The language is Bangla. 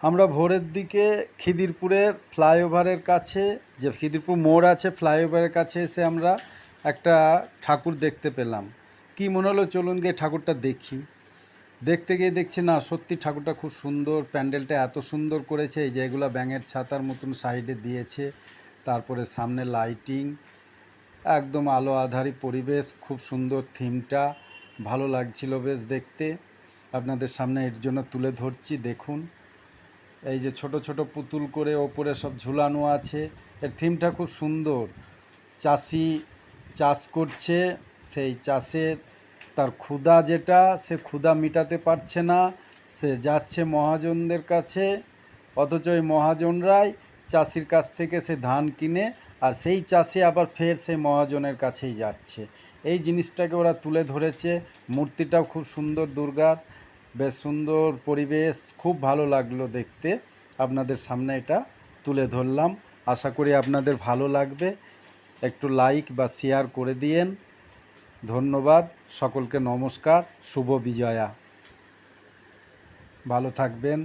আমরা ভোরের দিকে খিদিরপুরের ফ্লাইওভারের কাছে, যে খিদিরপুর মোড় আছে ফ্লাইওভারের কাছে এসে আমরা একটা ঠাকুর দেখতে পেলাম। কি মনে হলো, চলুন গিয়ে ঠাকুরটা দেখি। দেখতে গিয়ে দেখছি না, সত্যি ঠাকুরটা খুব সুন্দর, প্যান্ডেলটা এত সুন্দর করেছে, এই যে এগুলো ব্যাঙের ছাতার মতন সাইডে দিয়েছে, তারপরে সামনে লাইটিং, একদম আলো আঁধারি পরিবেশ, খুব সুন্দর থিমটা, ভালো লাগছিল বেশ দেখতে। আপনাদের সামনে এর জন্য তুলে ধরছি, দেখুন। এই যে ছোট ছোট পুতুল করে ওপরে সব ঝুলানো আছে, এর থিমটা খুব সুন্দর। চাষি চাষ করছে, সেই চাষের তার ক্ষুধা যেটা, সে ক্ষুধা মেটাতে পারছে না, সে যাচ্ছে মহাজনদের কাছে, অথচ এই মহাজনরাই চাষির কাছ থেকে সে ধান কিনে, আর সেই চাষি আবার ফের সেই মহাজনের কাছেই যাচ্ছে। এই জিনিসটাকে ওরা তুলে ধরেছে। মূর্তিটাও খুব সুন্দর দুর্গার, বেশ সুন্দর পরিবেশ, খুব ভালো লাগলো দেখতে। আপনাদের সামনে এটা তুলে ধরলাম, আশা করি আপনাদের ভালো লাগবে। একটু লাইক বা শেয়ার করে দিয়েন। ধন্যবাদ সকলকে, নমস্কার, শুভ বিজয়া, ভালো থাকবেন।